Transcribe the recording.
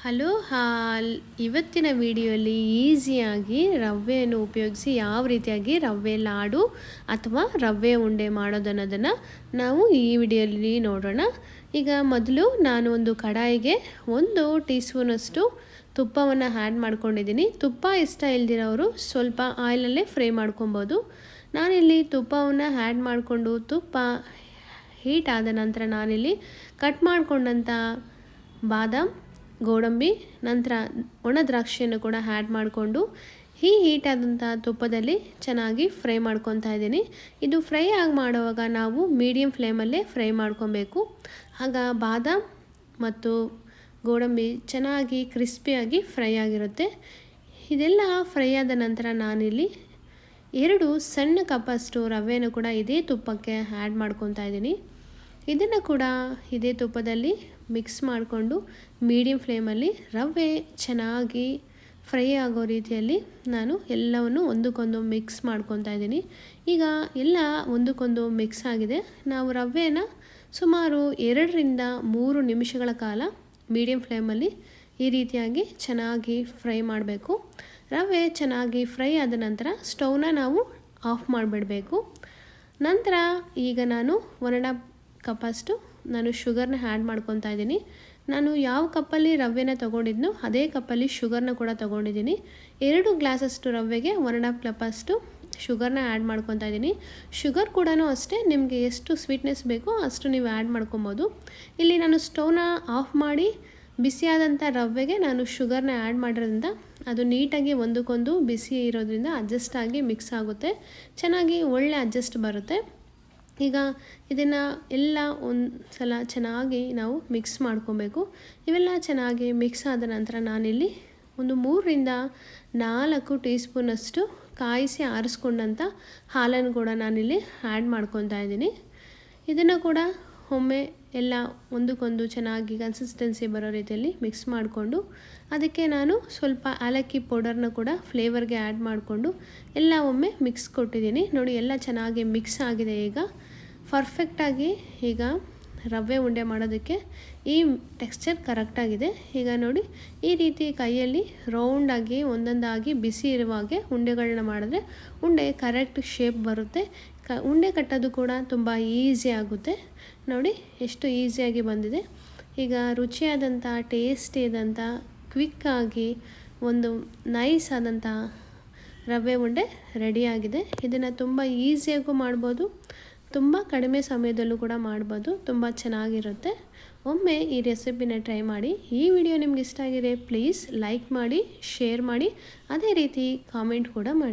Hello ಹಾಲ್ ಇವತ್ತಿನ ವಿಡಿಯೋಲಿ ಈಸಿಯಾಗಿ ರವೆಯನ್ನು ಉಪಯೋಗಿಸಿ ಯಾವ ರೀತಿಯಾಗಿ ರವೆ ಲಾಡು ಅಥವಾ ರವೆ ಉಂಡೆ ಮಾಡೋದನ್ನೋದನ್ನು ನಾವು ಈ ವಿಡಿಯೋಲಿ ನೋಡೋಣ. ಈಗ ಮೊದಲು ನಾನು ಒಂದು ಕಡಾಯಿಗೆ 1 ಟೀ ಸ್ಪೂನಷ್ಟು ತುಪ್ಪವನ್ನು ಆ್ಯಡ್ ಮಾಡ್ಕೊಂಡಿದ್ದೀನಿ. ತುಪ್ಪ ಇಷ್ಟ ಇಲ್ದಿರೋರು ಸ್ವಲ್ಪ ಆಯಿಲಲ್ಲೇ ಫ್ರೈ ಮಾಡ್ಕೊಬೋದು. ನಾನಿಲ್ಲಿ ತುಪ್ಪವನ್ನು ಆ್ಯಡ್ ಮಾಡಿಕೊಂಡು ತುಪ್ಪ ಹೀಟ್ ಆದ ನಂತರ ನಾನಿಲ್ಲಿ ಕಟ್ ಮಾಡಿಕೊಂಡಂಥ ಬಾದಾಮ್, ಗೋಡಂಬಿ, ನಂತರ ಒಣ ದ್ರಾಕ್ಷಿಯನ್ನು ಕೂಡ ಆ್ಯಡ್ ಮಾಡಿಕೊಂಡು ಈ ಹೀಟ್ ಆದಂಥ ತುಪ್ಪದಲ್ಲಿ ಚೆನ್ನಾಗಿ ಫ್ರೈ ಮಾಡ್ಕೊತಾ ಇದ್ದೀನಿ. ಇದು ಫ್ರೈ ಆಗಿ ಮಾಡುವಾಗ ನಾವು ಮೀಡಿಯಮ್ ಫ್ಲೇಮಲ್ಲೇ ಫ್ರೈ ಮಾಡ್ಕೊಬೇಕು. ಆಗ ಬಾದಾಮ್ ಮತ್ತು ಗೋಡಂಬಿ ಚೆನ್ನಾಗಿ ಕ್ರಿಸ್ಪಿಯಾಗಿ ಫ್ರೈ ಆಗಿರುತ್ತೆ. ಇದೆಲ್ಲ ಫ್ರೈ ಆದ ನಂತರ ನಾನಿಲ್ಲಿ 2 ಸಣ್ಣ ಕಪ್ಪಷ್ಟು ರವೆಯನ್ನು ಕೂಡ ಇದೇ ತುಪ್ಪಕ್ಕೆ ಆ್ಯಡ್ ಮಾಡ್ಕೊತಾ ಇದ್ದೀನಿ. ಇದನ್ನು ಕೂಡ ಇದೇ ತುಪ್ಪದಲ್ಲಿ ಮಿಕ್ಸ್ ಮಾಡಿಕೊಂಡು ಮೀಡಿಯಮ್ ಫ್ಲೇಮಲ್ಲಿ ರವೆ ಚೆನ್ನಾಗಿ ಫ್ರೈ ಆಗೋ ರೀತಿಯಲ್ಲಿ ನಾನು ಎಲ್ಲವನ್ನು ಒಂದಕ್ಕೊಂದು ಮಿಕ್ಸ್ ಮಾಡ್ಕೊತಾ ಇದ್ದೀನಿ. ಈಗ ಎಲ್ಲ ಒಂದಕ್ಕೊಂದು ಮಿಕ್ಸ್ ಆಗಿದೆ. ನಾವು ರವೆನ ಸುಮಾರು 2 ರಿಂದ 3 ನಿಮಿಷಗಳ ಕಾಲ ಮೀಡಿಯಮ್ ಫ್ಲೇಮಲ್ಲಿ ಈ ರೀತಿಯಾಗಿ ಚೆನ್ನಾಗಿ ಫ್ರೈ ಮಾಡಬೇಕು. ರವೆ ಚೆನ್ನಾಗಿ ಫ್ರೈ ಆದ ನಂತರ ಸ್ಟವ್ನ ನಾವು ಆಫ್ ಮಾಡಿಬಿಡಬೇಕು. ನಂತರ ಈಗ ನಾನು 1.5 ಕಪ್ಪಷ್ಟು ನಾನು ಶುಗರ್ನ ಆ್ಯಡ್ ಮಾಡ್ಕೊತಾ ಇದ್ದೀನಿ. ನಾನು ಯಾವ ಕಪ್ಪಲ್ಲಿ ರವೆನ ತೊಗೊಂಡಿದ್ನೋ ಅದೇ ಕಪ್ಪಲ್ಲಿ ಶುಗರ್ನ ಕೂಡ ತೊಗೊಂಡಿದ್ದೀನಿ. 2 ಗ್ಲಾಸಷ್ಟು ರವೆಗೆ 1.5 ಕಪ್ಪಷ್ಟು ಶುಗರ್ನ ಆ್ಯಡ್ ಮಾಡ್ಕೊತಾ ಇದ್ದೀನಿ. ಶುಗರ್ ಕೂಡ ಅಷ್ಟೇ, ನಿಮಗೆ ಎಷ್ಟು ಸ್ವೀಟ್ನೆಸ್ ಬೇಕೋ ಅಷ್ಟು ನೀವು ಆ್ಯಡ್ ಮಾಡ್ಕೊಬೋದು. ಇಲ್ಲಿ ನಾನು ಸ್ಟವ್ನ ಆಫ್ ಮಾಡಿ ಬಿಸಿಯಾದಂಥ ರವೆಗೆ ನಾನು ಶುಗರ್ನ ಆ್ಯಡ್ ಮಾಡಿರೋದ್ರಿಂದ ಅದು ನೀಟಾಗಿ ಒಂದಕ್ಕೊಂದು ಬಿಸಿ ಇರೋದ್ರಿಂದ ಅಡ್ಜಸ್ಟ್ ಆಗಿ ಮಿಕ್ಸ್ ಆಗುತ್ತೆ, ಚೆನ್ನಾಗಿ ಒಳ್ಳೆ ಅಡ್ಜಸ್ಟ್ ಬರುತ್ತೆ. ಈಗ ಇದನ್ನು ಎಲ್ಲ ಒಂದು ಸಲ ಚೆನ್ನಾಗಿ ನಾವು ಮಿಕ್ಸ್ ಮಾಡ್ಕೊಬೇಕು. ಇವೆಲ್ಲ ಚೆನ್ನಾಗಿ ಮಿಕ್ಸ್ ಆದ ನಂತರ ನಾನಿಲ್ಲಿ ಒಂದು 3 ರಿಂದ 4 ಟೀ ಸ್ಪೂನಷ್ಟು ಕಾಯಿಸಿ ಆರಿಸ್ಕೊಂಡಂಥ ಹಾಲನ್ನು ಕೂಡ ನಾನಿಲ್ಲಿ ಆ್ಯಡ್ ಮಾಡ್ಕೊತಾ ಇದ್ದೀನಿ. ಇದನ್ನು ಕೂಡ ಒಮ್ಮೆ ಎಲ್ಲ ಒಂದಕ್ಕೊಂದು ಚೆನ್ನಾಗಿ ಕನ್ಸಿಸ್ಟೆನ್ಸಿ ಬರೋ ರೀತಿಯಲ್ಲಿ ಮಿಕ್ಸ್ ಮಾಡಿಕೊಂಡು ಅದಕ್ಕೆ ನಾನು ಸ್ವಲ್ಪ ಏಲಕ್ಕಿ ಪೌಡರ್ನ ಕೂಡ ಫ್ಲೇವರ್ಗೆ ಆ್ಯಡ್ ಮಾಡಿಕೊಂಡು ಎಲ್ಲ ಒಮ್ಮೆ ಮಿಕ್ಸ್ ಕೊಟ್ಟಿದ್ದೀನಿ. ನೋಡಿ, ಎಲ್ಲ ಚೆನ್ನಾಗಿ ಮಿಕ್ಸ್ ಆಗಿದೆ. ಈಗ ಪರ್ಫೆಕ್ಟಾಗಿ ಈಗ ರವೆ ಉಂಡೆ ಮಾಡೋದಕ್ಕೆ ಈ ಟೆಕ್ಸ್ಚರ್ ಕರೆಕ್ಟಾಗಿದೆ. ಈಗ ನೋಡಿ, ಈ ರೀತಿ ಕೈಯಲ್ಲಿ ರೌಂಡಾಗಿ ಒಂದೊಂದಾಗಿ ಬಿಸಿ ಇರುವಾಗೆ ಉಂಡೆಗಳನ್ನ ಮಾಡಿದ್ರೆ ಉಂಡೆ ಕರೆಕ್ಟ್ ಶೇಪ್ ಬರುತ್ತೆ. ಉಂಡೆ ಕಟ್ಟೋದು ಕೂಡ ತುಂಬ ಈಸಿ ಆಗುತ್ತೆ. ನೋಡಿ ಎಷ್ಟು ಈಸಿಯಾಗಿ ಬಂದಿದೆ. ಈಗ ರುಚಿಯಾದಂಥ ಟೇಸ್ಟಿಯಾದಂಥ ಕ್ವಿಕ್ಕಾಗಿ ಒಂದು ನೈಸ್ ಆದಂಥ ರವೆ ಉಂಡೆ ರೆಡಿಯಾಗಿದೆ. ಇದನ್ನು ತುಂಬ ಈಸಿಯಾಗೂ ಮಾಡ್ಬೋದು, ತುಂಬ ಕಡಿಮೆ ಸಮಯದಲ್ಲೂ ಕೂಡ ಮಾಡ್ಬೋದು. ತುಂಬ ಚೆನ್ನಾಗಿರುತ್ತೆ. ಒಮ್ಮೆ ಈ ರೆಸಿಪಿನ ಟ್ರೈ ಮಾಡಿ. ಈ ವಿಡಿಯೋ ನಿಮ್ಗೆ ಇಷ್ಟ ಆಗಿದೆ ಪ್ಲೀಸ್ ಲೈಕ್ ಮಾಡಿ, ಶೇರ್ ಮಾಡಿ, ಅದೇ ರೀತಿ ಕಾಮೆಂಟ್ ಕೂಡ ಮಾಡಿ.